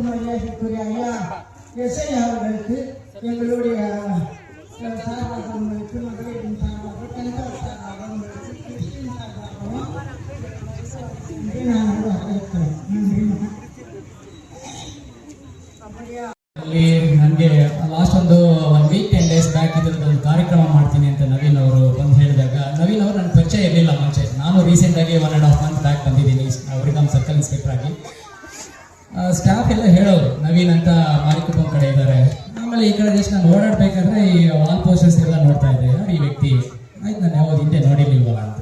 மரியாதைக்குரிய ஐயா எஸ்ஐ அவர்களுக்கு எங்களுடைய சார்பாக மகளிரின் சார்பாக பெண்கள் சார்பாக உங்களுக்கு கிறிஸ்டின் சார்பாகவும் நான் வரவேற்கிறேன். ನನ್ಗೆ ಲಾಸ್ಟ್ ಒಂದು 1 ವೀಕ್ 10 ಡೇಸ್ ಬ್ಯಾಕ್ ಇದರದೊಂದು ಕಾರ್ಯಕ್ರಮ ಮಾಡ್ತೀನಿ ಅಂತ ನವೀನ್ ಅವರು ಬಂದು ಹೇಳಿದಾಗ, ನವೀನ್ ಅವರು ನನ್ನ ಪರಿಚಯ ಇರಲಿಲ್ಲ ಮುಂಚೆ. ನಾನು ರೀಸೆಂಟ್ ಆಗಿ 1.5 ಮಂತ್ ಬ್ಯಾಕ್ ಬಂದಿದ್ದೀನಿ ಅವರಿಗಮ್ ಸರ್ಕಲ್ ಇನ್ಸ್ಪೆಕ್ಟರ್ ಆಗಿ. ಸ್ಟಾಫ್ ಎಲ್ಲ ಹೇಳೋರು ನವೀನ್ ಅಂತ ಮಾರಿಕುಪ್ಪಂ ಕಡೆ ಇದ್ದಾರೆ. ಆಮೇಲೆ ಈ ಕಡೆ ಜಸ್ಟ್ ನಾನು ಓಡಾಡ್ಬೇಕಾದ್ರೆ ಈ ವಾಲ್ ಪೋಸ್ಟರ್ಸ್ ಎಲ್ಲ ನೋಡ್ತಾ ಇದ್ದೆ, ಈ ವ್ಯಕ್ತಿ ಆಯ್ತು ನಾನು ಯಾವ್ದು ಹಿಂದೆ ನೋಡಿರ್ಲಿಲ್ವಲ್ಲ ಅಂತ.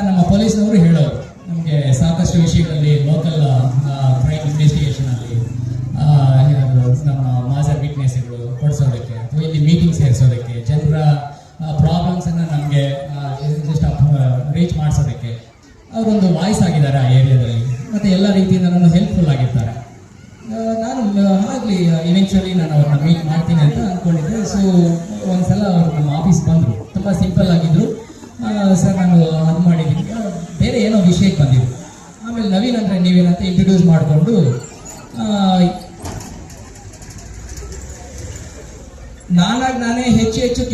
ನಮ್ಮ ಪೊಲೀಸ್ನವರು ಹೇಳೋರು ನಮಗೆ ಸಾಕಷ್ಟು ವಿಷಯಗಳಲ್ಲಿ ಲೋಕಲ್ ಕ್ರೈಮ್ ಇನ್ವೆಸ್ಟಿಗೇಷನ್ ಅಲ್ಲಿ ನಮ್ಮ ಮಾಜರ್ ವಿಟ್ನೆಸ್ಗಳು ಕೊಡಿಸೋದಕ್ಕೆ ಅಥವಾ ಇಲ್ಲಿ ಮೀಟಿಂಗ್ ಸೇರಿಸೋದಕ್ಕೆ, ಜನರ ಪ್ರಾಬ್ಲಮ್ಸ್ ಅನ್ನ ನಮಗೆ ಜಸ್ಟ್ ರೀಚ್ ಮಾಡಿಸೋದಕ್ಕೆ ಅವರೊಂದು ವಾಯ್ಸ್ ಆಗಿದ್ದಾರೆ ಆ ಏರಿಯಾದಲ್ಲಿ. ಮತ್ತೆ ಎಲ್ಲ ರೀತಿಯಿಂದ ನಾನು ಹೆಲ್ಪ್ಫುಲ್ ಆಗಿರ್ತಾರೆ. ನಾನು ಆಗಲಿ ಇವೆನ್ಚುಲಿ ನಾನು ಅವ್ರನ್ನ ಮೀಟ್ ಮಾಡ್ತೀನಿ ಅಂತ ಅಂದ್ಕೊಂಡಿದ್ದೆ. ಸೊ ಒಂದ್ಸಲ ಅವ್ರು ನಮ್ಮ ಆಫೀಸ್ ಬಂದರು, ತುಂಬ ಸಿಂಪಲ್ ಆಗಿದ್ರು. ಸರ್ ನಾನು ಅದು ಮಾಡಿದ್ದೀನಿ, ಬೇರೆ ಏನೋ ವಿಷಯಕ್ಕೆ ಬಂದಿದ್ರು. ಆಮೇಲೆ ನವೀನ್ ಅಂದರೆ ನೀವೇನಂತ ಇಂಟ್ರೊಡ್ಯೂಸ್ ಮಾಡಿಕೊಂಡು ನಾನೇ ಹೆಚ್ಚು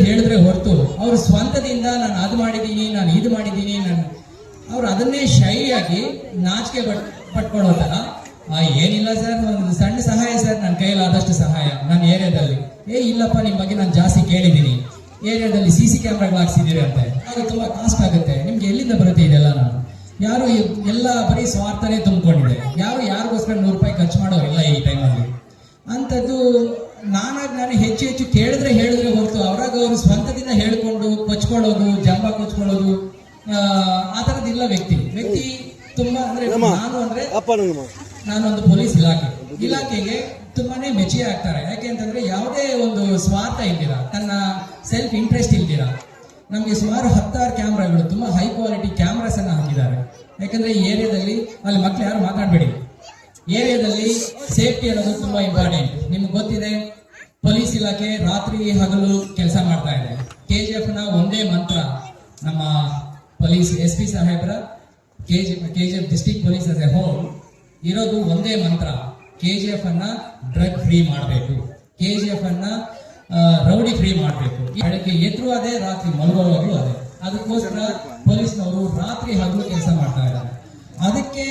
ಹೇಳಿದ್ರೆ ಹೊರತು ಅವ್ರ ಸ್ವಂತದಿಂದ ನಾನು ಅದು ಮಾಡಿದ್ದೀನಿ, ನಾನು ಇದು ಮಾಡಿದ್ದೀನಿ, ಅವ್ರು ಅದನ್ನೇ ಶೈಲಿಯಾಗಿ ನಾಚಿಕೆ ಪಟ್ಕೊಳ್ಳೋ ಥರ ಏನಿಲ್ಲ ಸರ್, ಒಂದು ಸಣ್ಣ ಸಹಾಯ ಸರ್, ನನ್ನ ಕೈಲಾದಷ್ಟು ಸಹಾಯ ನನ್ನ ಏರಿಯಾದಲ್ಲಿ. ಇಲ್ಲಪ್ಪ ನಿಮ್ಮ ಬಗ್ಗೆ ನಾನು ಜಾಸ್ತಿ ಕೇಳಿದ್ದೀನಿ, ಏರಿಯಾದಲ್ಲಿ CC ಕ್ಯಾಮ್ರಾಗಳು ಹಾಕ್ಸಿದ್ದೀರಿ ಅಂತೆ, ಅದು ತುಂಬ ಕಾಸ್ಟ್ ಆಗುತ್ತೆ, ನಿಮ್ಗೆ ಎಲ್ಲಿಂದ ಬರುತ್ತೆ ಇದೆಲ್ಲ? ನಾನು ಯಾರು ಎಲ್ಲ ಬರೀ ಸ್ವಾರ್ಥನೇ ತುಂಬಿಕೊಂಡಿದೆ, ಯಾರಿಗೋಸ್ಕರ 100 ರೂಪಾಯಿ ಖರ್ಚು ಮಾಡೋರಿಲ್ಲ ಈ ಟೈಮಲ್ಲಿ ಅಂಥದ್ದು. ನಾನು ಹೆಚ್ಚು ಹೇಳಿದ್ರೆ ಹೊರತು ಅವ್ರಾಗ ಅವರು ಸ್ವಂತದಿಂದ ಹೇಳ್ಕೊಂಡು ಕೊಚ್ಕೊಳ್ಳೋದು, ಜಂಬ ಕೊಚ್ಕೊಳ್ಳೋದು ಆ ಥರದ್ದಿಲ್ಲ. ವ್ಯಕ್ತಿ ತುಂಬಾ ಅಂದ್ರೆ ನಾನೊಂದು ಪೊಲೀಸ್ ಇಲಾಖೆಗೆ ತುಂಬಾನೇ ಮೆಚ್ಚಿ ಆಗ್ತಾರೆ. ಯಾಕೆ ಅಂತಂದ್ರೆ ಯಾವುದೇ ಒಂದು ಸ್ವಾರ್ಥ ಇಲ್ದಿರ, ತನ್ನ ಸೆಲ್ಫ್ ಇಂಟ್ರೆಸ್ಟ್ ಇಲ್ದಿರ ನಮಗೆ ಸುಮಾರು 10 ಕ್ಯಾಮ್ರಾಗಳು, ತುಂಬಾ ಹೈ ಕ್ವಾಲಿಟಿ ಕ್ಯಾಮ್ರಾಸ್ ಅನ್ನ ಹಾಕಿದ್ದಾರೆ. ಯಾಕಂದ್ರೆ ಈ ಏರಿಯಾದಲ್ಲಿ ಅಲ್ಲಿ ಮಕ್ಳು ಯಾರು ಮಾತಾಡಬೇಡಿ, ಏರಿಯಾದಲ್ಲಿ ಸೇಫ್ಟಿ ಅನ್ನೋದು ತುಂಬಾ ಇಂಪಾರ್ಟೆಂಟ್. ನಿಮ್ಗೆ ಗೊತ್ತಿದೆ, ಪೊಲೀಸ್ ಇಲಾಖೆ ರಾತ್ರಿ ಹಗಲು ಕೆಲಸ ಮಾಡ್ತಾ ಇದೆ. KGF ನ ಒಂದೇ ಮಂತ್ರ, ನಮ್ಮ ಪೊಲೀಸ್ SP ಸಾಹೇಬ್ರ KGF district police as a whole ಇರೋದು ಒಂದೇ ಮಂತ್ರ, KGF ಅನ್ನ ಡ್ರಗ್ ಫ್ರೀ ಮಾಡಬೇಕು, KGF ಅನ್ನ ರೌಡಿ ಫ್ರೀ ಮಾಡಬೇಕು. ಬೆಳಗ್ಗೆ ಎದ್ರು ಅದೇ, ರಾತ್ರಿ ಮಲಗುವಾಗಲೂ ಅದೇ. ಅದಕ್ಕೋಸ್ಕರ ಪೊಲೀಸ್ನವರು ರಾತ್ರಿ ಹಗಲು ಕೆಲಸ ಮಾಡ್ತಾ ಇದ್ದಾರೆ. ಅದಕ್ಕೆ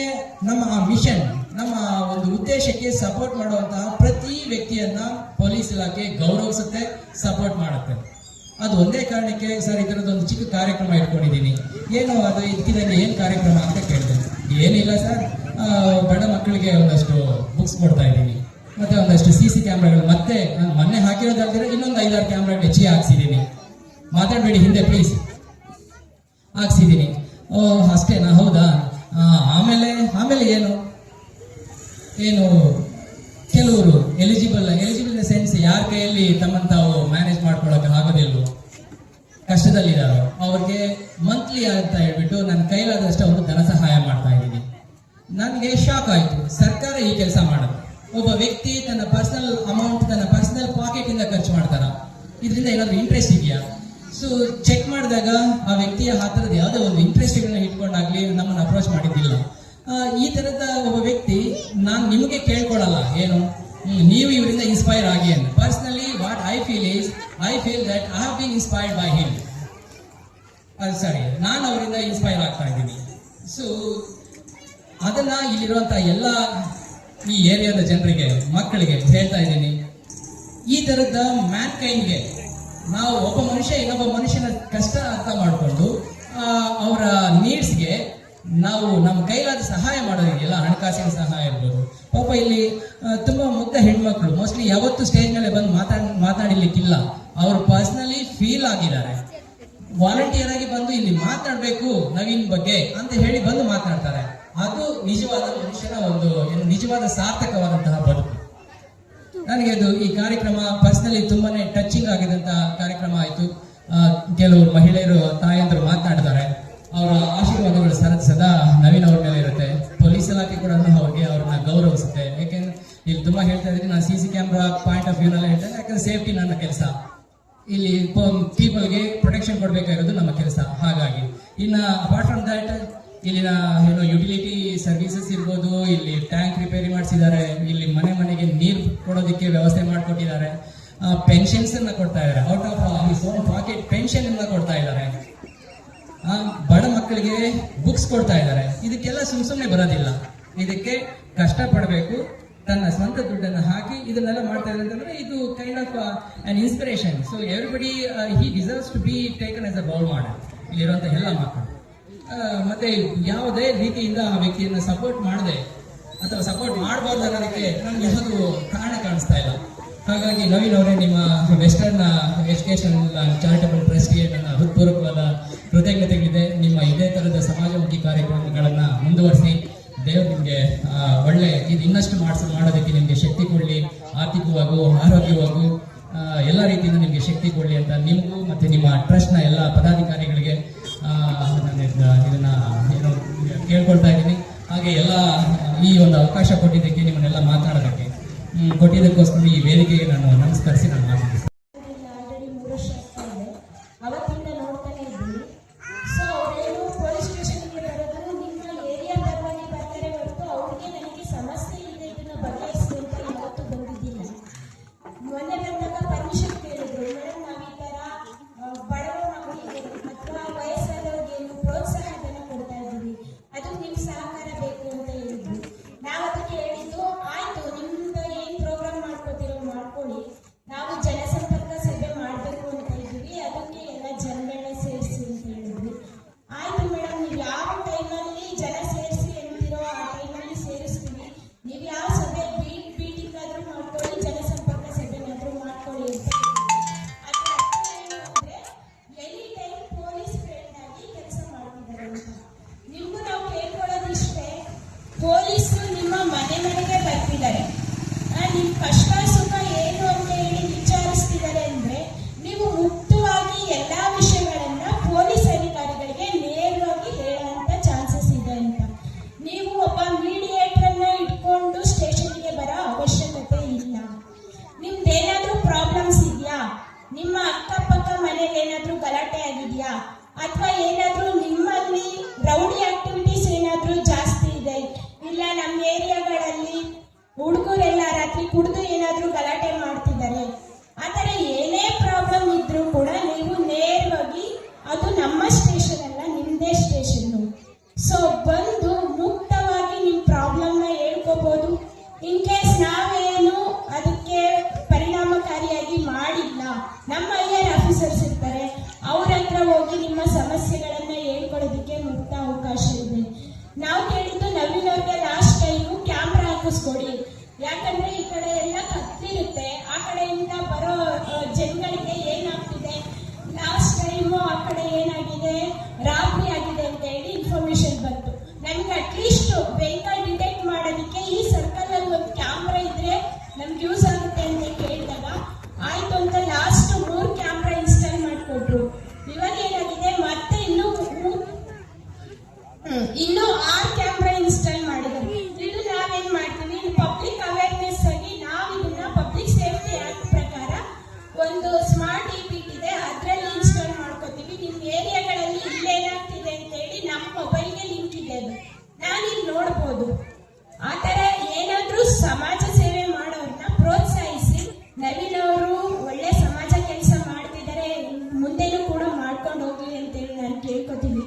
ನಮ್ಮ ಮಿಷನ್, ನಮ್ಮ ಒಂದು ಉದ್ದೇಶಕ್ಕೆ ಸಪೋರ್ಟ್ ಮಾಡುವಂತಹ ಪ್ರತಿ ವ್ಯಕ್ತಿಯನ್ನ ಪೊಲೀಸ್ ಇಲಾಖೆ ಗೌರವಿಸುತ್ತೆ, ಸಪೋರ್ಟ್ ಮಾಡುತ್ತೆ. ಅದು ಒಂದೇ ಕಾರಣಕ್ಕೆ ಸರ್ ಇದರದೊಂದು ಚಿಕ್ಕ ಕಾರ್ಯಕ್ರಮ ಇಟ್ಕೊಂಡಿದ್ದೀನಿ. ಏನು ಅದು ಇದಕ್ಕಿದಂಗೆ ಏನು ಕಾರ್ಯಕ್ರಮ ಅಂತ ಕೇಳಿದೆ. ಏನಿಲ್ಲ ಸರ್, ಬಡ ಮಕ್ಕಳಿಗೆ ಒಂದಷ್ಟು ಬುಕ್ಸ್ ಕೊಡ್ತಾ ಇದ್ದೀನಿ, ಮತ್ತೆ ಒಂದಷ್ಟು CC ಕ್ಯಾಮ್ರಾಗಳು, ಮತ್ತೆ ಮೊನ್ನೆ ಹಾಕಿರೋದಾದ್ರೆ ಇನ್ನೊಂದು 5-6 ಕ್ಯಾಮ್ರಾಗಳು ಹೆಚ್ಚಿಗೆ ಹಾಕ್ಸಿದ್ದೀನಿ. ಮಾತಾಡಬೇಡಿ ಹಿಂದೆ ಪ್ಲೀಸ್, ಹಾಕ್ಸಿದ್ದೀನಿ. ಅಷ್ಟೇನಾ? ಹೌದಾ? ಆಮೇಲೆ ಏನು ಕೆಲವರು ಎಲಿಜಿಬಲ್ ಸೆನ್ಸ್ ಯಾರ ಕೈಯಲ್ಲಿ ತಮ್ಮನ್ನು ತಾವು ಮ್ಯಾನೇಜ್ ಮಾಡ್ಕೊಳಕ್ಕೆ ಆಗೋದಿಲ್ವೋ, ಕಷ್ಟದಲ್ಲಿದ್ದಾರೋ ಅವ್ರಿಗೆ ಮಂತ್ಲಿ ಅಂತ ಹೇಳ್ಬಿಟ್ಟು ನನ್ನ ಕೈಲಾದಷ್ಟು ಒಂದು ಧನ ಸಹಾಯ ಮಾಡ್ತಾ ಇದ್ದೀನಿ. ನನಗೆ ಶಾಕ್ ಆಯ್ತು, ಸರ್ಕಾರ ಈ ಕೆಲಸ ಮಾಡುತ್ತೆ. ಒಬ್ಬ ವ್ಯಕ್ತಿ ತನ್ನ ಪರ್ಸನಲ್ ಅಮೌಂಟ್ ತನ್ನ ಪರ್ಸನಲ್ ಪಾಕೆಟ್ ಇಂದ ಖರ್ಚು ಮಾಡ್ತಾರ, ಇದರಿಂದ ಏನಾದ್ರು ಇಂಟ್ರೆಸ್ಟ್ ಇದೆಯಾ? ಸೊ ಚೆಕ್ ಮಾಡಿದಾಗ ಆ ವ್ಯಕ್ತಿಯ ಹತ್ರದ ಯಾವುದೋ ಒಂದು ಇಂಟ್ರೆಸ್ಟ್ ಇಟ್ಕೊಂಡಾಗ್ಲಿ ನಮ್ಮನ್ನು ಅಪ್ರೋಚ್ ಮಾಡಿದ್ದಿಲ್ಲ. ಈ ತರದ ಒಬ್ಬ ವ್ಯಕ್ತಿ ನಾನು ನಿಮಗೆ ಕೇಳ್ಕೊಡಲ್ಲ, ಏನು ನೀವು ಇವರಿಂದ ಇನ್ಸ್ಪೈರ್ ಆಗಿ ಅಂತ. Personally what I feel that I have been inspired by him. Sorry, ನಾನು ಅವರಿಂದ ಇನ್ಸ್ಪೈರ್ ಆಗ್ತಾ ಇದ್ದೀನಿ. ಸೊ ಅದನ್ನ ಇಲ್ಲಿರುವಂತ ಎಲ್ಲ ಈ ಏರಿಯಾದ ಜನರಿಗೆ, ಮಕ್ಕಳಿಗೆ ಹೇಳ್ತಾ ಇದ್ದೀನಿ. ಈ ತರದ ಮ್ಯಾನ್ ಕೈಂಡ್ಗೆ ನಾವು ಒಬ್ಬ ಮನುಷ್ಯ ಇನ್ನೊಬ್ಬ ಮನುಷ್ಯನ ಕಷ್ಟ ಅರ್ಥ ಮಾಡಿಕೊಂಡು ಅವರ ನೀಡ್ಸ್ಗೆ ನಾವು ನಮ್ಮ ಕೈಲಾದ ಸಹಾಯ ಮಾಡೋದಿದೆಯಲ್ಲ, ಹಣಕಾಸಿನ ಸಹಾಯ ಇರ್ಬೋದು. ಪಾಪ ಇಲ್ಲಿ ತುಂಬಾ ಮುಗ್ಧ ಹೆಣ್ಮಕ್ಳು ಮೋಸ್ಟ್ಲಿ ಯಾವತ್ತು ಸ್ಟೇಜ್ ಮೇಲೆ ಬಂದು ಮಾತಾಡಲಿಕ್ಕಿಲ್ಲ, ಅವರು ಪರ್ಸನಲಿ ಫೀಲ್ ಆಗಿದ್ದಾರೆ. ವಾಲಂಟಿಯರ್ ಆಗಿ ಬಂದು ಇಲ್ಲಿ ಮಾತಾಡಬೇಕು ನವೀನ್ ಬಗ್ಗೆ ಅಂತ ಹೇಳಿ ಬಂದು ಮಾತಾಡ್ತಾರೆ. ಅದು ನಿಜವಾದ ಮನುಷ್ಯನ ಒಂದು ನಿಜವಾದ ಸಾರ್ಥಕವಾದಂತಹ ಬದುಕು. ನನಗೆ ಅದು ಈ ಕಾರ್ಯಕ್ರಮ ಪರ್ಸನಲಿ ತುಂಬಾನೇ ಟಚಿಂಗ್ ಆಗಿದಂತಹ ಕಾರ್ಯಕ್ರಮ ಆಯಿತು. ಕೆಲವರು ಮಹಿಳೆಯರು, ತಾಯಂದರು ಮಾತನಾಡ್ತಾರೆ. ಅವರ ಆಶೀರ್ವಾದಗಳು ಸದಾ ನವೀನ್ ಅವ್ರ ಮೇಲೆ ಇರುತ್ತೆ. ಪೊಲೀಸ್ ಇಲಾಖೆ ಕೂಡ ಅವ್ರನ್ನ ಗೌರವಿಸುತ್ತೆ. ಯಾಕೆಂದ್ರೆ ಇಲ್ಲಿ ತುಂಬಾ ಹೇಳ್ತಾ ಇದ್ದೀನಿ, ನಾನು CC ಕ್ಯಾಮ್ರಾ ಪಾಯಿಂಟ್ ಆಫ್ ವ್ಯೂನಲ್ಲಿ ಹೇಳ್ತೇನೆ. ಯಾಕಂದ್ರೆ ಸೇಫ್ಟಿ ನನ್ನ ಕೆಲಸ, ಇಲ್ಲಿ ಪೀಪಲ್ಗೆ ಪ್ರೊಟೆಕ್ಷನ್ ಕೊಡಬೇಕಾಗಿರೋದು ನಮ್ಮ ಕೆಲಸ. ಹಾಗಾಗಿ ಇನ್ನು ಅಪಾರ್ಟ್ ಫ್ರಮ್ ದಟ್ ಇಲ್ಲಿನ ಯುಟಿಲಿಟಿ ಸರ್ವಿಸಸ್ ಇರ್ಬೋದು, ಇಲ್ಲಿ ಟ್ಯಾಂಕ್ ರಿಪೇರಿ ಮಾಡಿಸಿದ್ದಾರೆ, ಇಲ್ಲಿ ಮನೆಗೆ ನೀರು ಕೊಡೋದಕ್ಕೆ ವ್ಯವಸ್ಥೆ ಮಾಡಿಕೊಟ್ಟಿದ್ದಾರೆ, ಪೆನ್ಷನ್ಸ್ ಅನ್ನ ಕೊಡ್ತಾ ಇದ್ದಾರೆ, out of his own pocket pension ಅನ್ನ ಕೊಡ್ತಾ ಇದ್ದಾರೆ, ಬಡ ಮಕ್ಕಳಿಗೆ ಬುಕ್ಸ್ ಕೊಡ್ತಾ ಇದ್ದಾರೆ. ಇದಕ್ಕೆಲ್ಲ ಸುಮ್ಮನೆ ಬರೋದಿಲ್ಲ, ಇದಕ್ಕೆ ಕಷ್ಟ ಪಡಬೇಕು, ತನ್ನ ಸ್ವಂತ ದುಡ್ಡನ್ನು ಹಾಕಿ ಇದನ್ನೆಲ್ಲ ಮಾಡ್ತಾ ಇದ್ದಾರೆ ಅಂತಂದ್ರೆ ಇದು kind of an inspiration. So everybody he deserves to be taken as a role model ಇಲ್ಲಿರುವಂತ ಎಲ್ಲ ಮಕ್ಕಳು. ಮತ್ತೆ ಯಾವುದೇ ರೀತಿಯಿಂದ ಆ ವ್ಯಕ್ತಿಯನ್ನು ಸಪೋರ್ಟ್ ಮಾಡದೆ ಅಥವಾ ಸಪೋರ್ಟ್ ಮಾಡಬಾರ್ದು ಅನ್ನೋದಕ್ಕೆ ನಮ್ಗೆ ಯಾವುದು ಕಾರಣ ಕಾಣಿಸ್ತಾ ಇಲ್ಲ. ಹಾಗಾಗಿ ನವೀನ್ ಅವರೇ, ನಿಮ್ಮ ವೆಸ್ಟರ್ನ್ ಎಜುಕೇಶನ್ ಚಾರಿಟಬಲ್ ಟ್ರಸ್ಟ್ಗೆ ನನ್ನ ಹೃತ್ಪೂರ್ವಕವಾದ ಕೃತಜ್ಞತೆಗಳಿದೆ. ನಿಮ್ಮ ಇದೇ ತರಹದ ಸಮಾಜಮುಖಿ ಕಾರ್ಯಕ್ರಮಗಳನ್ನ ಮುಂದುವರಿಸಿ, ದೇವರು ನಿಮಗೆ ಒಳ್ಳೆ ಇದು ಇನ್ನಷ್ಟು ಮಾಡೋದಕ್ಕೆ ನಿಮಗೆ ಶಕ್ತಿ ಕೊಡಲಿ, ಆರ್ಥಿಕವಾಗೂ ಆರೋಗ್ಯವಾಗೂ ಎಲ್ಲ ರೀತಿಯಿಂದ ನಿಮಗೆ ಶಕ್ತಿ ಕೊಡಲಿ ಅಂತ ನಿಮಗೂ ಮತ್ತೆ ನಿಮ್ಮ ಟ್ರಸ್ಟ್ನ ಎಲ್ಲ ಪದಾಧಿಕಾರಿಗಳಿಗೆ ನಾನು ಇದನ್ನ ಏನು ಕೇಳ್ಕೊಳ್ತಾ ಇದ್ದೀನಿ. ಹಾಗೆ ಎಲ್ಲ ಈ ಒಂದು ಅವಕಾಶ ಕೊಟ್ಟಿದ್ದಕ್ಕೆ, ನಿಮ್ಮನ್ನೆಲ್ಲ ಮಾತನಾಡೋದಕ್ಕೆ ಕೊಟ್ಟಿದ್ದಕ್ಕೋಸ್ಕರ ಈ ವೇದಿಕೆಗೆ ನಾನು ನಮಸ್ಕರಿಸಿ ನಾನು ಮಾತಾಡ್ತೀನಿ. ಆಲ್ರೆಡಿ 3 ವರ್ಷ ಆಗ್ತಾ ಇದೆ, ಅವತ್ತಿಂದ ನೋಡ್ತಾನೆ ಇದ್ದೀನಿ. ಸೊ ಅವರೇನು ಪೊಲೀಸ್ ಸ್ಟೇಷನ್ಗೆ ಬರೋದು ನಿಮ್ಮ ಏರಿಯಾ ಪರವಾಗಿ ಬರ್ತಾರೆ ಹೊರತು ಅವ್ರಿಗೆ ನನಗೆ ಸಮಸ್ಯೆ ಇದೆ ಇದನ್ನ ಬಗೆಹರಿಸಿ ಅಂತ ಯಾವತ್ತೂ ಬಂದಿದ್ದಿಲ್ಲ. ಮೊನ್ನೆ ಬಂದಾಗ ಪರ್ಮಿಷನ್ ಕೇಳಿದ್ರು, ಮೇಡಮ್ ನಾವು ಈ ಥರ ಬಡವ ಮಕ್ಕಳಿಗೆ ಅಥವಾ ವಯಸ್ಸಾದವ್ರಿಗೆ ಪ್ರೋತ್ಸಾಹ ಧನ ಕೊಡ್ತಾ ಇದ್ದೀವಿ, ಅದಕ್ಕೆ ನಿಮ್ಮ ಸಹಕಾರ ಬೇಕು ಅಂತ ಹೇಳಿದ್ರು. ನಾವು ಅದಕ್ಕೆ ಹೇಳಿದ್ದು, ಆಯ್ತು ನಿಮ್ದು ಏನು ಪ್ರೋಗ್ರಾಮ್ ಮಾಡ್ಕೋತೀರೋ ಮಾಡ್ಕೊಳ್ಳಿ, ನಾವು ಜನಸಂಪರ್ಕ ಸಭೆ ಮಾಡಬೇಕು ಅಂತ ಇದ್ದೀವಿ, ಅದಕ್ಕೆ ಎಲ್ಲ ಜನಗಳನ್ನ ಸೇರಿಸಿ ಅಂತ ಹೇಳಿದ್ವಿ. ಆಯ್ತು ಮೇಡಮ್, ನೀವು ಯಾವ ಟೈಮಲ್ಲಿ ಜನ ಸೇರಿಸಿ ಅಂತೀರೋ ಆ ಟೈಮಲ್ಲಿ ಸೇರಿಸ್ತೀವಿ, ನೀವು ಯಾವ ಸಭೆ ಮೀಟಿಂಗ್ ಆದರೂ ಮಾಡ್ಕೊಳ್ಳಿ, ಜನಸಂಪರ್ಕ ಸಭೆನಾದರೂ ಮಾಡ್ಕೊಳ್ಳಿ ಅಂತ ಅದ್ರ ಅರ್ಥ ಏನು ಅಂದರೆ ಎನಿ ಟೈಮ್ ಪೊಲೀಸ್ ಫ್ರೆಂಡ್ ಆಗಿ ಕೆಲಸ ಮಾಡ್ತಿದ್ದಾರೆ ಅಂತ. ನಿಮಗೂ ನಾವು ಕೇಳ್ಕೊಳ್ಳೋದಿಷ್ಟೇ, ಪೊಲೀಸರು ನಿಮ್ಮ ಮನೆಗೆ ಬರ್ತಿದ್ದಾರೆ, ನಿಮ್ಮ ಕಷ್ಟ ಸುಖ ಏನು ಅಂತ ಹೇಳಿ ವಿಚಾರಿಸ್ತಿದ್ದಾರೆ ಅಂದ್ರೆ ನೀವು ಮುಕ್ತವಾಗಿ ಎಲ್ಲಾ ವಿಷಯಗಳನ್ನ ಪೊಲೀಸ್ ಅಧಿಕಾರಿಗಳಿಗೆ ನೇರವಾಗಿ ಹೇಳುವಂತ ಚಾನ್ಸಸ್ ಇದೆ ಅಂತ. ನೀವು ಒಬ್ಬ ಮೀಡಿಯೇಟರ್ ಅನ್ನ ಇಟ್ಕೊಂಡು ಸ್ಟೇಷನ್ಗೆ ಬರೋ ಅವಶ್ಯಕತೆ ಇಲ್ಲ. ನಿಮ್ದೇನಾದ್ರೂ ಪ್ರಾಬ್ಲಮ್ಸ್ ಇದೆಯಾ, ನಿಮ್ಮ ಅಕ್ಕಪಕ್ಕ ಮನೆಗೆ ಏನಾದ್ರೂ ಗಲಾಟೆ ಆಗಿದೆಯಾ, ಅಥವಾ ಏನಾದ್ರೂ ನಿಮ್ಮಲ್ಲಿ ರೌಡಿ ಆಕ್ಟಿವಿಟೀಸ್ ಏನಾದ್ರೂ ಜಾಸ್ತಿ ಇದೆ, ಇಲ್ಲ ನಮ್ಮ ಏರಿಯಾಗಳಲ್ಲಿ ಹುಡುಗರೆಲ್ಲ ರಾತ್ರಿ ಕುಡಿದು ಏನಾದ್ರೂ ಗಲಾಟೆ ಮಾಡ್ತಿದ್ದಾರೆ, ಆ ಥರ ಏನೇ ಪ್ರಾಬ್ಲಮ್ ಇದ್ರೂ ಕೂಡ ನೀವು ನೇರವಾಗಿ, ಅದು ನಮ್ಮ ಸ್ಟೇಷನ್ ಅಲ್ಲ ನಿಮ್ಮದೇ ಸ್ಟೇಷನ್ನು, ಸೊ ಬಂದು ಮುಕ್ತವಾಗಿ ನಿಮ್ಮ ಪ್ರಾಬ್ಲಮ್ನ ಹೇಳ್ಕೋಬಹುದು. ಇನ್ ಕೇಸ್ ನಾವೇನು ಅದಕ್ಕೆ ಪರಿಣಾಮಕಾರಿಯಾಗಿ ಮಾಡಿಲ್ಲ, ನಮ್ಮ ಐಆರ್ ಆಫೀಸರ್ಸ್ ಇರ್ತಾರೆ, ಅವ್ರ ಹತ್ರ ಹೋಗಿ ನಿಮ್ಮ ಸಮಸ್ಯೆಗಳನ್ನ ಹೇಳ್ಕೊಳ್ಳೋದಕ್ಕೆ ಮುಕ್ತ ಅವಕಾಶ ಇದೆ. ನಾವು ಕೇಳಿದ್ದು ನವೀನ್ ಅವ್ರಿಗೆ ಲಾಸ್ಟ್ ಟೈಮು ಕ್ಯಾಮ್ರಾ ಹಾಕಿಸ್ಕೊಡಿ, ಯಾಕಂದ್ರೆ ಈ ಕಡೆ ಎಲ್ಲ ಕತ್ತಿರುತ್ತೆ, ಆ ಕಡೆಯಿಂದ ಬರೋ ಜನಗಳಿಗೆ ಏನಾಗ್ತಿದೆ, ಲಾಸ್ಟ್ ಟೈಮು ಆ ಕಡೆ ಏನಾಗಿದೆ, ರಾತ್ರಿ ಆಗಿದೆ ಅಂತ ಹೇಳಿ ಇನ್ಫಾರ್ಮೇಶನ್ ಬಂತು. ನಮ್ಗೆ ಅಟ್ಲೀಸ್ಟ್ ವೆಹಿಕಲ್ ಡಿಟೆಕ್ಟ್ ಮಾಡೋದಕ್ಕೆ ಈ ಸರ್ಕಲ್ ಅಲ್ಲಿ ಒಂದು ಕ್ಯಾಮ್ರಾ ಇದ್ರೆ ನಮ್ಗೆ ಯೂಸ್ ಆಗುತ್ತೆ ಅಂತ ಕೇಳಿದಾಗ ಆಯ್ತು ಅಂತ ಲಾಸ್ಟ್ 3 ಕ್ಯಾಮ್ರಾ ಇನ್ಸ್ಟಾಲ್ ಮಾಡಿಕೊಟ್ರು. ಇವಾಗ ಏನಾಗಿದೆ, ಮತ್ತೆ ಇನ್ನೂ 6 ಕ್ಯಾಮ್ರಾ ಇನ್ಸ್ಟಾಲ್ ಮಾಡಿದ್ದಾರೆ. ಇದು ನಾವೇನ್ ಮಾಡ್ತೀವಿ, ಪಬ್ಲಿಕ್ ಅವೇರ್ನೆಸ್ ಆಗಿ ನಾವು ಇದನ್ನ ಪಬ್ಲಿಕ್ ಸೇಫ್ಟಿ ಆಕ್ಟ್ ಪ್ರಕಾರ ಒಂದು ಸ್ಮಾರ್ಟ್ ಇಪಿಟ್ ಇದೆ, ಅದರಲ್ಲಿ ಇನ್ಸ್ಟಾಲ್ ಮಾಡ್ಕೋತೀವಿ. ನಿಮ್ಮ ಏರಿಯಾಗಳಲ್ಲಿ ಇಲ್ಲೇನಾಗ್ತಿದೆ ಅಂತ ಹೇಳಿ ನಮ್ಮ ಮೊಬೈಲ್ಗೆ ಲಿಂಕ್ ಇದೆ, ಅದು ನಾನಿಲ್ಲಿ ನೋಡ್ಬೋದು. ಆ ಥರ ಏನಾದ್ರೂ ಸಮಾಜ ಸೇವೆ ಮಾಡೋರನ್ನ ಪ್ರೋತ್ಸಾಹಿಸಿ. ನವೀನ್ ಅವರು ಒಳ್ಳೆ ಸಮಾಜ ಕೆಲಸ ಮಾಡ್ತಿದ್ದಾರೆ, ಮುಂದೆನೂ ಕೂಡ ಮಾಡ್ಕೊಂಡು ಹೋಗ್ಲಿ ಅಂತೇಳಿ ನಾನು ಕೇಳ್ಕೊತೀನಿ.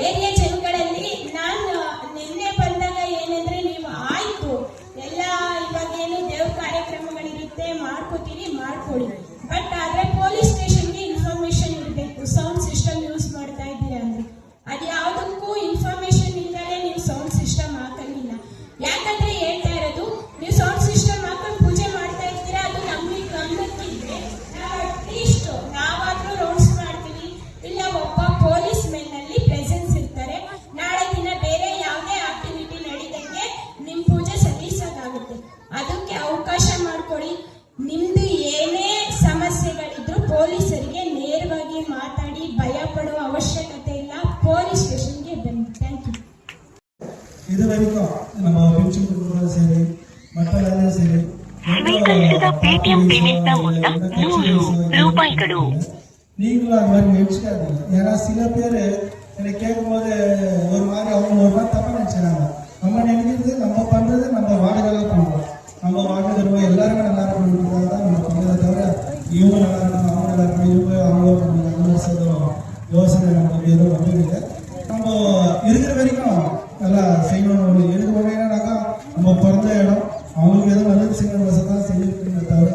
ಏರಿಯಾ ಜನಗಳಲ್ಲಿ ನಾನು ನಿನ್ನೆ ಬಂದಾಗ ಏನಂದ್ರೆ, ನೀವು ಆಯ್ತು ಎಲ್ಲ ಇವಾಗೇನು ದೇವ್ರ ಕಾರ್ಯಕ್ರಮಗಳಿರುತ್ತೆ ಮಾಡ್ಕೋತೀರಿ ಮಾಡ್ಕೊಳ್ಳಿ, ಬಟ್ ಆದ್ರೆ ಪೊಲೀಸ್ ಸ್ಟೇಷನ್ಗೆ ಇನ್ಫಾರ್ಮೇಶನ್ ಇರಬೇಕು. ಸೌಂಡ್ ಸಿಸ್ಟಮ್ ಯೂಸ್ ಮಾಡ್ತಾ ಇದ್ದೀರಾ ಅಂದ್ರೆ ಅದು ಯಾವುದಕ್ಕೂ ಇನ್ಫಾರ್ಮೇಶನ್ ಇಲ್ಲದೆ ನೀವು ಸೌಂಡ್ ಸಿಸ್ಟಮ್ ಹಾಕಂಗಿಲ್ಲ. ಯಾಕಂದ್ರೆ ಹೇಳ್ತಾ ಇರೋದು, ನೀವು ಸೌಂಡ್ ಸಿಸ್ಟಮ್ ಹಾಕೊಂಡು ಪೂಜೆ ಮಾಡ್ತಾ ಇರ್ತೀರಾ, ಅದು ನಮಗೆ ಗಮನಕ್ಕಿದ್ರೆ ನಾವು ಅಟ್ಲೀಸ್ಟ್ ನಾವಾದ್ರೂ ರೌಂಡ್ಸ್ ಮಾಡ್ತೀವಿ, ಇಲ್ಲ ಒಬ್ಬ ಪೊಲೀಸ್ ಮೆನ್ ಅಲ್ಲಿ ಪ್ರೆಸೆನ್ಸ್ ಇರ್ತಾರೆ, ನಾಳೆ ದಿನ ಬೇರೆ ಯಾವುದೇ ಆಕ್ಟಿವಿಟಿ ನಡೀದಂಗೆ ನಿಮ್ ಪೂಜೆ ಸಲ್ಲಿಸೋದಾಗುತ್ತೆ. ಅದಕ್ಕೆ ಅವಕಾಶ ಮಾಡ್ಕೊಡಿ. ನಿಮ್ದು ಏನೇ ಸಮಸ್ಯೆಗಳಿದ್ರು ಪೊಲೀಸರಿಗೆ ನೇರವಾಗಿ ಮಾತಾಡಿ, ಭಯ ಪಡುವ ಅವಶ್ಯಕತೆ ಇಲ್ಲ, ಪೊಲೀಸ್ ಸ್ಟೇಷನ್ಗೆ ಬನ್ನಿ. Thank you. ಇದುವರೆಗೂ ನಮ್ಮ ಪೆನ್ಷನ್ ಕುಟುಂಬಗಳು ಸೇರಿ ಮಕ್ಕಳೆಲ್ಲ ಸೇರಿ ಸ್ವೀಕರಿಸಿದ ಪೇಟಿಎಂ ಪೇಮೆಂಟ್ನ ಮೊತ್ತ 100 ರೂಪಾಯಿಗಳು. நீங்களும் அது மாதிரி நினைச்சுக்காதீங்க. ஏன்னா சில பேர் என்னை கேட்கும் போது ஒரு மாதிரி அவங்க ஒரு மாதிரி தப்பா நினைச்சுக்கிறாங்க. இருக்கிற வரைக்கும் நல்லா செய்யணும். எதுக்கு வகையானாக்கா நம்ம பிறந்த இடம் அவங்களுக்கு எதுவும் நல்லது செய்யணும் வசதி தான் செஞ்சுருக்கீங்க தவிர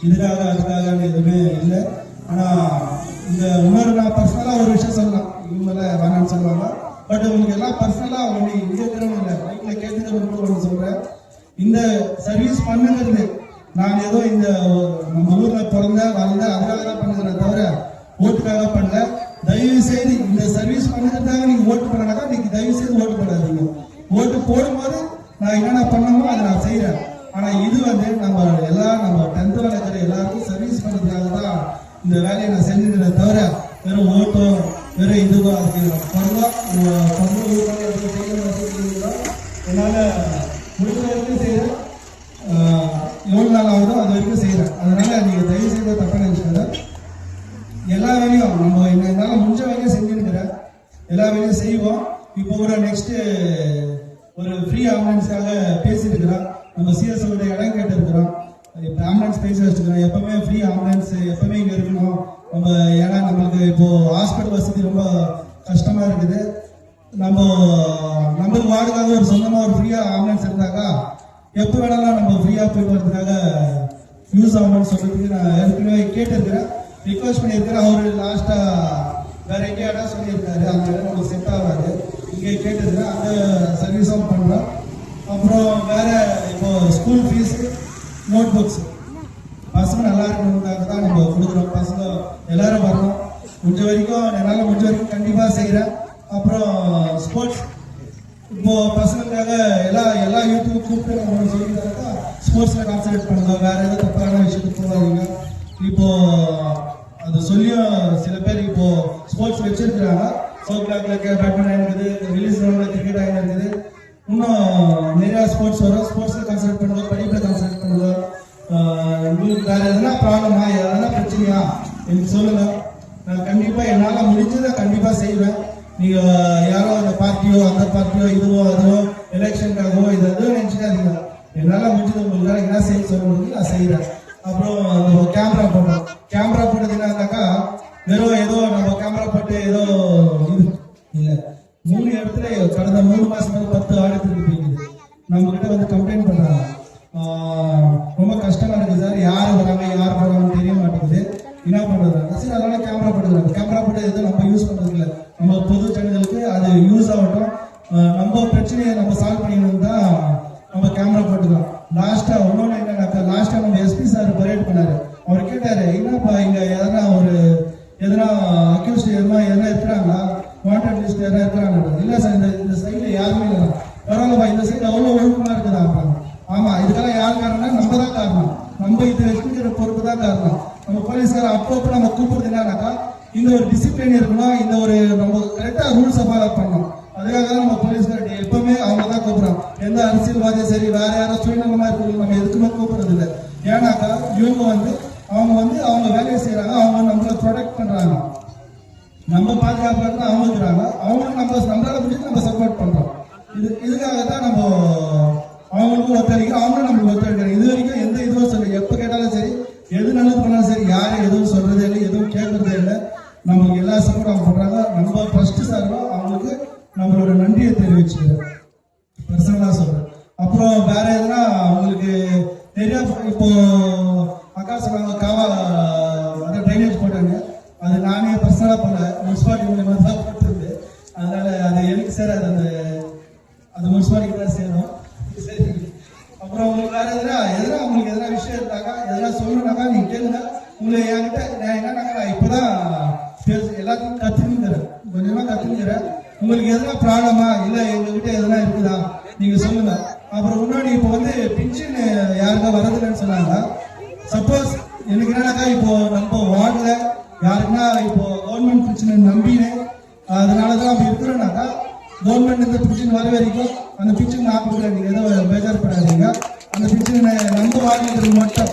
இதுக்காக அதுக்காக எதுவுமே இல்லை. ஆனால் இந்த இன்னொரு நான் பர்சனலாக ஒரு விஷயம் சொல்லலாம், இவங்கள வேணான்னு சொல்லுவாங்க. பட் உங்களுக்கு எல்லாம் பர்சனலாக ஒன்று இங்கே இருக்கிறவங்க இல்லை, லைஃப்பில் கேட்டுக்கிறவங்க ஒன்று சொல்கிறேன். இந்த சர்வீஸ் பண்ணுங்கிறது நான் ஏதோ இந்த நம்ம ஊரில் பிறந்த வளர்ந்த அதுக்காக தான் பண்ணுறேன் தவிர ஓட்டுக்காக பண்ணல. தயவு செய்து இந்த சர்வீஸ் பண்ணுறதுக்காக நீங்கள் ஓட்டு பண்ணனாக்கா நீங்கள் தயவு செய்து ஓட்டு பண்ணாதீங்க. ஓட்டு போடும்போது நான் என்னென்ன பண்ணமோ அதை நான் செய்கிறேன். ஆனால் இது வந்து நம்ம 10th வளர்க்குற எல்லாருக்கும் சர்வீஸ் பண்ணுறதுக்காக தான் இந்த வேலையை நான் செஞ்சுக்கிறேன் தவிர வெறும் ஓட்டோ வெறும் இதுவோ அதுக்கு என்னால் முடிஞ்ச வரைக்கும் செய்கிறேன். எவ்வளோ நாள் ஆகுதோ அது வரைக்கும் செய்கிறேன். அதனால் நீங்கள் தயவு செய்து தப்பாக நினச்சிக்காத. எல்லா வேலையும் நம்ம என்னால் முடிஞ்ச வரைக்கும் செஞ்சுருக்கிறேன். எல்லா வேலையும் செய்வோம். இப்போ கூட நெக்ஸ்ட்டு ஒரு ஃப்ரீ ஆம்புலன்ஸாக பேசியிருக்கிறோம். நம்ம சிஎஸ்ஓட இடம் கேட்டிருக்கிறோம். இப்போ ஆம்புலன்ஸ் பேசி வச்சுருக்கிறோம். எப்பவுமே ஃப்ரீ ஆம்புலன்ஸ் எப்பவுமே இங்கே இருக்கணும் நம்ம. ஏன்னா நம்மளுக்கு இப்போ ஹாஸ்பிட்டல் வசதி ரொம்ப கஷ்டமாக இருக்குது. நம்மளுக்கு வாடகாக ஒரு சொந்தமாக ஒரு ஃப்ரீயாக ஆம்புலன்ஸ் இருந்தாக்கா எப்போ வேணாலும் நம்ம ஃப்ரீயாக போயிட்டு வரதுக்காக யூஸ் ஆகும்னு சொல்றதுக்கு நான் ஏற்கனவே கேட்டிருக்கிறேன், ரிக்வஸ்ட் பண்ணியிருக்கிறேன். அவர் லாஸ்ட்டாக வேற எங்கேயா இடம் சொல்லியிருக்காரு, அந்த இடம் நமக்கு செட் ஆகாது, இங்கே கேட்டிருக்கிறேன். அந்த சர்வீஸும் பண்ணுறோம். அப்புறம் வேற இப்போ ஸ்கூல் ஃபீஸ் நோட் புக்ஸ் பசங்க நல்லா இருக்கணுங்கிறதுக்காக தான் நம்ம கொடுக்குறோம். பசங்க எல்லாரும் வரணும். என்னால் முடிஞ்ச வரைக்கும் கண்டிப்பாக செய்கிறேன். அப்புறம் ஸ்போர்ட்ஸ் இப்போ பசங்களுக்காக எல்லா யூத்துக்கும் கூப்பிட்டு நம்ம சொல்லிட்டாக்கா ஸ்போர்ட்ஸில் கான்சன்ட்ரேட் பண்ணுங்க. வேற ஏதாவது தப்பான விஷயத்துக்கு போகாதீங்க. இப்போ அது சொல்லியும் சில பேர் இப்போ ஸ்போர்ட்ஸ் வச்சிருக்கிறாங்க. சோக்லாக்ல பேட்மிண்டன் இருக்குது, ரிலீஸ் ரவுண்டில் கிரிக்கெட் ஆகிட்டு இருக்குது. இன்னும் நிறையா ஸ்போர்ட்ஸ் வரும். ஸ்போர்ட்ஸில் கான்சன்ட்ரேட் பண்ணுங்க, படிப்பில் கான்சன்ட்ரேட் பண்ணுங்க. உங்களுக்கு வேற எதனா ப்ராப்ளமா எதனா பிரச்சனையா எனக்கு சொல்லுங்க. நான் கண்டிப்பாக என்னால் முடிஞ்சதை கண்டிப்பாக செய்வேன். நீங்கள் யாரோ அந்த பார்ட்டியோ அந்த பார்ட்டியோ இதுவோ அதுவோ எலெக்ஷனுக்காகவோ இது எதுவும் நினச்சிக்காதீங்க. என்னால் முடிஞ்சது உங்களுக்காக என்ன செய்ய சொல்லுறது நான் செய்கிறேன். அப்புறம் கேமரா போட்டோம். கேமரா போட்டது என்னன்னாக்கா வெறும் ஏதோ நம்ம கேமரா போட்டு ஏதோ இது இல்லை. 3 இடத்துல கடந்த 3 மாசம் 10 ஆடியத்துக்கு போயிடுது. நம்ம கிட்ட வந்து கம்ப்ளைண்ட் பண்றாங்க. ரொம்ப கஷ்டமா இருக்குது சார், யார் வராங்க யார் போறாங்கன்னு தெரிய மாட்டேங்குது, என்ன பண்றது. சரி, அதனால கேமரா போட்டுக்கிறாங்க. கேமரா போட்டு எதுவும் நம்ம யூஸ் பண்றது இல்லை. நம்ம பொது ஜனங்களுக்கு அது யூஸ் ஆகட்டும், நம்ம பிரச்சனையை நம்ம சால்வ் பண்ணிக்கணும் தான் நம்ம கேமரா போட்டுக்கலாம். லாஸ்டா இன்னொன்று என்னன்னாக்கா, லாஸ்டா நம்ம எஸ்பி சார் பரேட் பண்ணாரு. அவர் கேட்டாரு, என்னப்பா இங்க எதனா அக்யூஸ்ட் எதனா இருக்கிறாங்களா, வாண்டட் லிஸ்ட் எதனா இருக்கிறாங்க. இல்லை சார், இந்த சைடில் யாருமே இல்லை. பரவாயில்லப்பா, இந்த சைடு அவ்வளோ ஒழுக்கமா இருக்குதா? ஆமா, இதுக்கெல்லாம் யார் காரணம்? நம்ம தான் காரணம். நம்ம இது வச்சுக்கிற பொறுப்பு தான் காரணம். நம்ம போலீஸ்கார அப்பப்போ நம்ம கூப்பிடுறது என்னன்னாக்கா, இந்த ஒரு டிசிப்ளின் இருக்கணும், இந்த ஒரு நம்ம கரெக்டாக ரூல்ஸை ஃபாலோ பண்ணணும். அதுக்காக தான் நம்ம போலீஸ்கார்ட்ட எப்பவுமே அவங்க தான் கூப்பிடுறோம். எந்த அரசியல்வாதியும் சரி, வேற யாரும் சுயநலமா இருக்கிறவங்க நம்ம எதுக்குமே கூப்பிடுறது இல்லை. ஏன்னாக்கா அவங்க அவங்க வேலையை செய்யறாங்க, அவங்க நம்மளை ப்ரொடெக்ட் பண்றாங்க, நம்ம பாதுகாப்பு அவங்க இருக்கிறாங்க, அவங்களுக்கு நம்மளால முடிஞ்சு நம்ம சப்போர்ட் பண்றோம். இதுக்காக தான் நம்ம அவங்களுக்கும் ஒத்துழைக்கிறோம், அவங்களும் நம்மளுக்கு ஒத்துழைக்கிறோம். இது வரைக்கும் எந்த இதுவும் சொல்லி எப்போ கேட்டாலும் சரி, எது நல்லது பண்ணாலும் சரி, யாரும் எதுவும் சொல்றதே இல்லை, எதுவும் கேட்கறதே இல்லை. நம்மளுக்கு எல்லா சப்போர்ட் அவங்க பண்றாங்க. நம்ம ட்ரஸ்ட் சார்பா அவங்களுக்கு நம்மளோட நன்றியை தெரிவிச்சுக்கிறேன், பர்சனலா சொல்றேன். அப்புறம் வேற எதுனா உங்களுக்கு நிறைய இப்போ அக்கா சொன்னாங்க காவா ட்ரைனேஜ் போட்டாங்க. அது நானே பர்சனலா பண்ணல, முனிசிபாலிட்டி மூலியமா தான் போட்டிருந்து. அதனால அது எனக்கு சேராது, அது முனிசிபாலிட்டிக்கு தான் சேரும். சரி, அப்புறம் உங்களுக்கு வேற எதனா உங்களுக்கு எதனா விஷயம் இருந்தாக்கா, எதனா சொல்லணும்னாக்கா நீங்க கேளுங்க. உங்களை என்கிட்ட நான் என்னன்னாக்கா, நான் இப்பதான் எல்லாத்தையும் கத்துக்கிறேன், கொஞ்சமா கத்துக்கிறேன். உங்களுக்கு எதனா ப்ராப்ளமா இல்லை எங்ககிட்ட எதனா இருக்குதா நீங்க சொல்லுங்க. அப்புறம் முன்னாடி இப்போ வந்து பென்ஷன் யாருக்கா வரதில்லைன்னு சொன்னாங்க. சப்போஸ் எனக்கு என்னன்னாக்கா, இப்போ நம்ம வார்டில் யாருக்குன்னா இப்போ கவர்மெண்ட் பிரச்சனை நம்பினேன், அதனாலதான் அப்படி இருக்கிறோம்னாக்கா, கவர்மெண்ட் இந்த பென்ஷன் வர வரைக்கும் அந்த பென்ஷன் நான் கொடுக்குறேன், நீங்க ஏதோ பேஜார் பண்ணாதீங்க. அந்த பென்ஷன் நம்ம வார்டில் மட்டும்.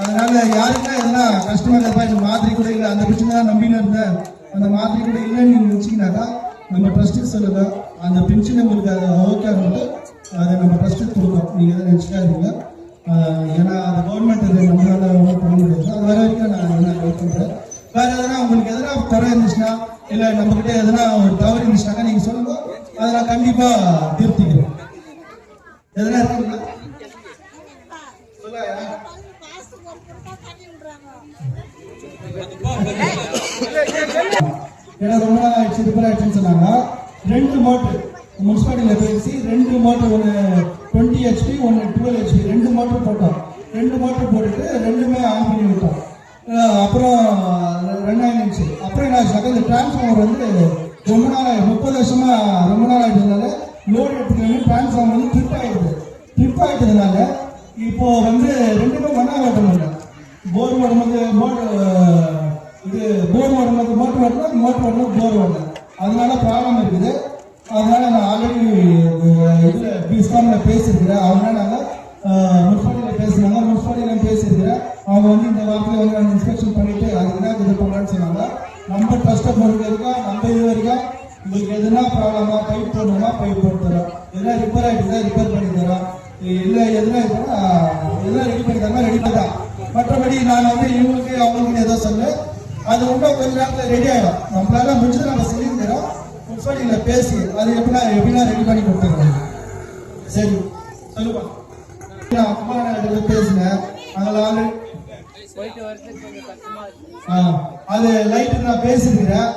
அதனால யாருக்குன்னா எதனா கஷ்டமா இருப்பா, இந்த மாதிரி கூட இல்லை, அந்த பிரச்சனை தான் நம்பின்னு இருந்தேன், அந்த மாதிரி கூட இல்லைன்னு நீங்க நினைச்சீங்கன்னாக்கா நம்ம ட்ரஸ்ட்டுக்கு சொல்லுங்க. அந்த பென்ஷன் உங்களுக்கு அது ஓகே ஆகட்டும், அதை நம்ம ட்ரஸ்ட்டுக்கு கொடுக்கணும். நீங்க எதாவது நினைச்சுக்காதீங்க. ஏன்னா அது கவர்மெண்ட் நம்மளால ஒன்றும் பண்ண முடியாது. அது வர வரைக்கும் நான் என்ன வெயிட் பண்றேன். வேற எதனா உங்களுக்கு எதனா குறை இருந்துச்சுன்னா, இல்லை நம்ம கிட்ட எதனா ஒரு தவறு இருந்துச்சுனாக்கா நீங்க அதை நான் கண்டிப்பா திருப்திக்கிறேன். எதனா இருக்குங்களா? சொல்லாயா? ஏன்னா ரொம்ப நாள் ஆயிடுச்சு, ரிப்பேர் ஆயிடுச்சுன்னு சொன்னாங்க. 2 மோட்டர் முனிசிபாலிட்டியில் பேசி 2 மோட்டர், ஒன்று 20 HP, ஒன்று 12 HP, 2 மோட்டர் போட்டோம். 2 மோட்டர் போட்டுட்டு 2மே ஆன் பண்ணி விட்டோம். அப்புறம் 2000 இருந்துச்சு. அப்புறம் என்ன ஆச்சுனாக்கா இந்த டிரான்ஸ்ஃபார்மர் வந்து ரொம்ப நாள் 30 வருஷமா ரொம்ப நாள் ஆயிட்டதுனால லோடு எடுத்துக்கணும். டிரான்ஸ்ஃபார்மர் வந்து ட்ரிப் ஆயிட்டதுனால இப்போ வந்து 2மே மண்ணா ஓட்டம் இல்லை. போர் ஓடும்போது இது போர் ஓடும்போது மோட்டர் ஓடணும், மோட்டர் ஓடணும் போர் ஓடணும். அதனால ப்ராப்ளம் இருக்குது. அதனால நான் ஆல்ரெடி இதுல பிஸ்காம்ல பேசியிருக்கிறேன். அதனால நாங்கள் முனிசிபாலிட்டியில் பேசினாங்க. முனிசிபாலிட்டியில் பேசியிருக்கிறேன். அவங்க வந்து இந்த வாரத்தில் வந்து நாங்கள் இன்ஸ்பெக்ஷன் பண்ணிட்டு அதுக்கு தான் இது பண்ணலான்னு சொன்னாங்க. நம்ம ட்ரஸ்ட்டை பொறுத்த வரைக்கும் நம்ம இது வரைக்கும் உங்களுக்கு எதுனா ப்ராப்ளமா பைப் போடணுமா பைப் போட்டு தரோம். எதுனா ரிப்பேர் ஆகிட்டு ரிப்பேர் பண்ணி தரோம். இல்லை எதுனா எதுனா ரெடி பண்ணி தரமா ரெடி பண்ணலாம். மற்றபடி நான் வந்து இவங்களுக்கு அவங்களுக்கு ஏதோ சொல்லு அது ரொம்ப கொஞ்ச நேரத்தில் ரெடி ஆகிடும். நம்மளால முடிஞ்சது நம்ம சொல்லியிருக்கிறோம். முனிசிபாலிட்டியில் பேசி அது எப்படின்னா ரெடி பண்ணி கொடுத்துருக்கோம். சரி சொல்லுப்பா. நான் குமாரநாயுடு பேசினேன். அதில் ஆல்ரெடி அது லைட்டு நான் பேசியிருக்கிறேன்.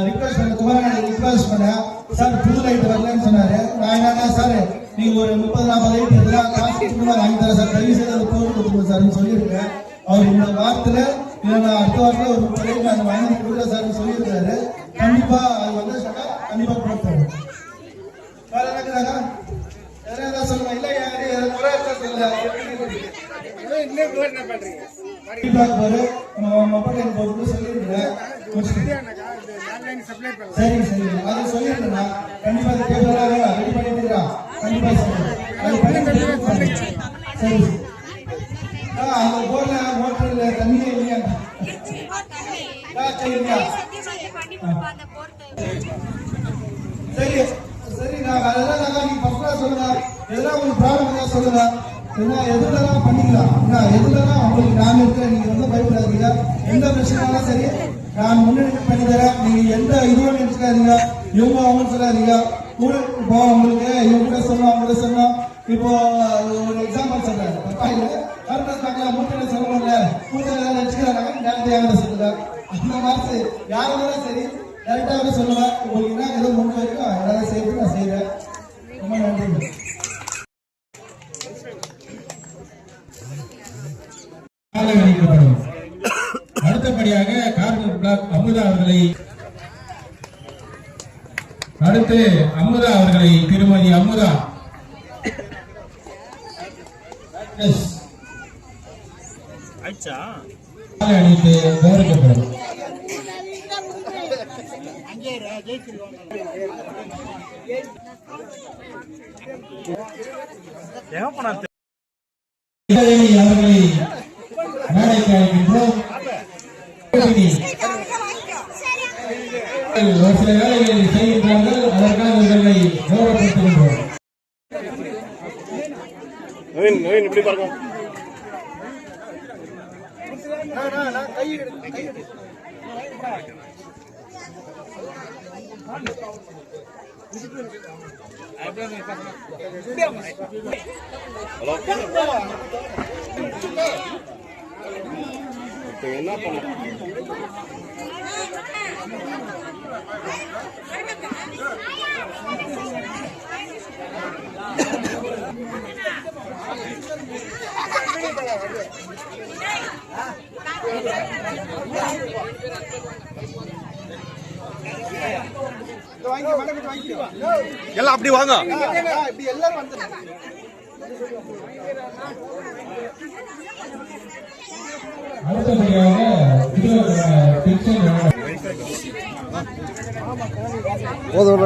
ரிக்வஸ்ட் பண்ண குமாரநாயுடு ரிக்வஸ்ட் பண்ணேன். சார் புது லைட் வரலன்னு சொன்னாரு. நான் என்ன சார் நீங்க ஒரு 30-40 லைட் இதெல்லாம் காசு கொடுத்து வாங்கி தரேன் சார், தயவு செய்து அதை போட்டு கொடுத்துருங்க சார்னு சொல்லியிருக்கேன். அவர் இந்த வாரத்தில் இல்லை நான் அடுத்த வாரத்தில் ஒரு 30 லைட் நான் வாங்கி கொடுக்குறேன் சார்னு சொல்லியிருக்காரு. கண்டிப்பா அது வந்து சொன்னா கண்டிப்பா கொடுத்துருவோம். வேற என்னக்குறாங்க எதாவது சொல்லுங்க. இல்லை யாரு முறை சொல்லுங்க. சரி சரி அது சொல்லிடுறேன். கண்டிப்பா ரெடி பண்ணிட்டு கண்டிப்பா சரி. அந்த போர்ல மோட்டர்ல தண்ணியே இல்லையா? சரி சரி நான் அதெல்லாம் நீங்க பர்சனலா சொல்லுங்க. எதெல்லாம் உங்களுக்கு ப்ராப்ளம் தான் சொல்லுங்க. ஏன்னா எதுலாம் பண்ணிக்கலாம். எதுலாம் உங்களுக்கு நான் இருக்கேன். நீங்க வந்து பயப்படாதீங்க. எந்த பிரச்சனைனாலும் சரி நான் முன்னெடுத்து பண்ணி தரேன். நீங்க எந்த இதுவும் நினைச்சுக்காதீங்க. இவங்க அவங்க சொல்லாதீங்க. இப்போ உங்களுக்கு இவங்க சொன்னோம் அவங்க சொன்னோம். இப்போ ஒரு எக்ஸாம்பிள் சொல்றேன். மூட்டையில சொல்லணும்ல, மூட்டையில நினைச்சுக்கிறாங்க சொல்லுங்க. அந்த மாதிரி யாரும் சரி டேரக்டாக சொல்லுவேன். உங்களுக்கு என்ன ஏதோ முடிஞ்ச வரைக்கும் எல்லாரும் சேர்த்து நான் செய்யறேன். ரொம்ப நன்றி. அடுத்தபடியாக கார்பன் பிளாக் அமுதா அவர்களை திருமதி அமுதா அணித்து கௌரவிக்கப்படும். அவர்களை மேடைக்கு அழைக்கின்றோம். ஒரு சில வேலைகளை செய்கின்றார்கள். அதற்காக அவர்களை கௌரவப்படுத்துகின்றோம். இப்படி பாருங்க. என்ன பண்ண எல்லாம் அப்படி வாங்க. எல்லாரும் வந்து போதும்.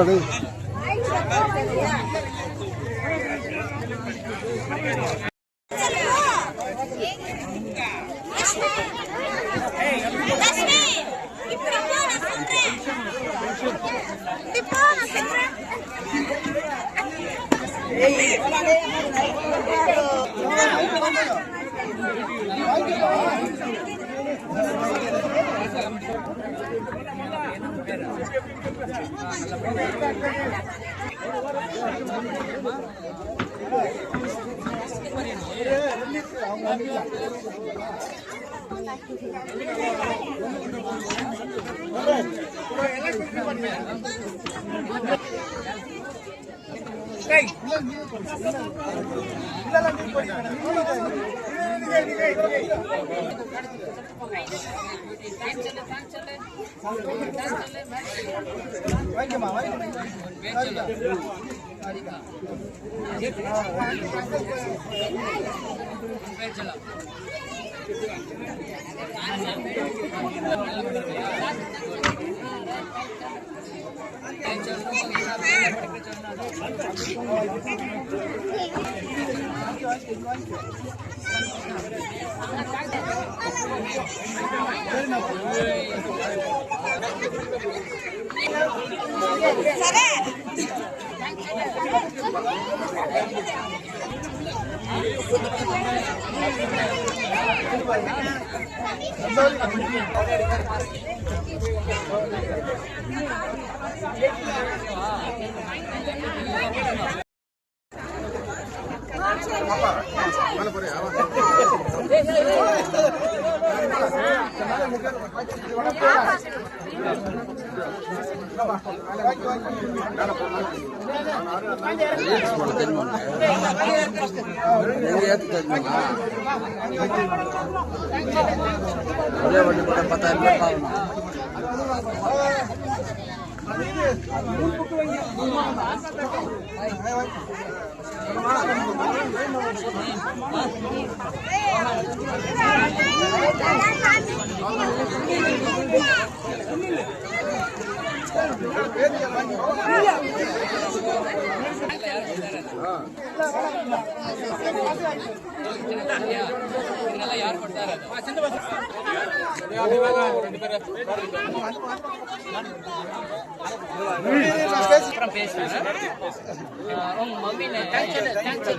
உங்க மம்மின்னு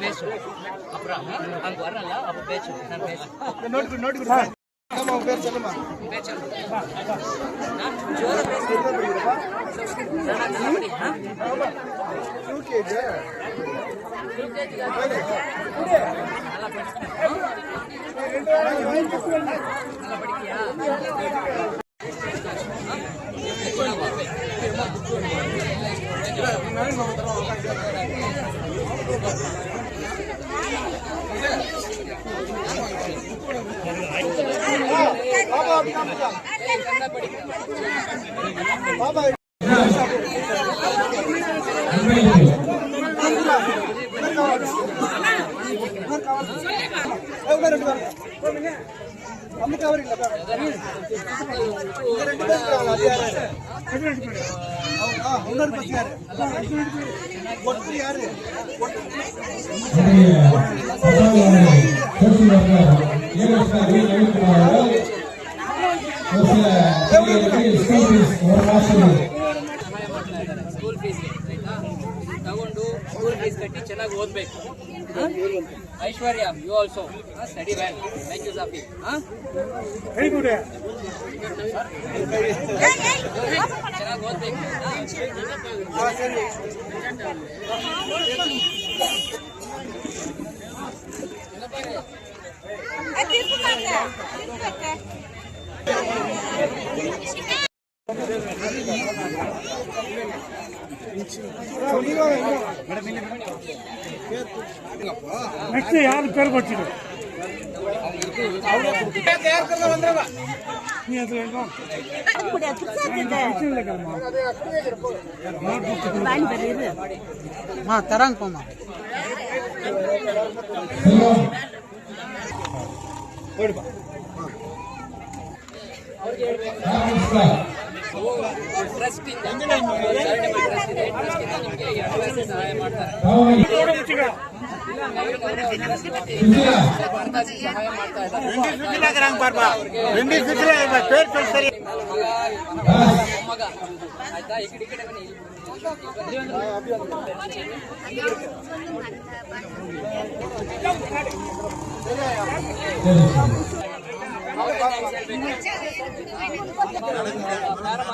பேசு அப்புறம் அங்க வரல அப்ப பேசு நான் பேசு ಸ್ಕೂಲ್ ಫೀಸ್ ತಗೊಂಡು ಸ್ಕೂಲ್ ಫೀಸ್ ಕಟ್ಟಿ ಚೆನ್ನಾಗಿ ಓದ್ಬೇಕು. Aishwarya you also study well. Thank you Safi. ಚೆನ್ನಾಗಿ ಓದ್ಬೇಕು. ನೆಕ್ಸ್ಟ್ ಯಾರು ಪೇರು ಕೊಡ್ತೀರಿ ತರಂಗಮ್ಮ ಟ್ರಸ್ಟ್ ಇಂದ ಸಹಾಯ ಮಾಡ್ತಾರೆ. ಸಹಾಯ ಮಾಡ್ತಾ ಇದ್ದಾರೆ. ಮಗ ಆಯ್ತಾ ಈ ಕಡೆ ಬನ್ನಿ. ಅವ್ರಿಗೆ ಥ್ಯಾಂಕ್ಸ್ ಹೇಳ್ಬೇಕು. ಪ್ರಾರಂಭ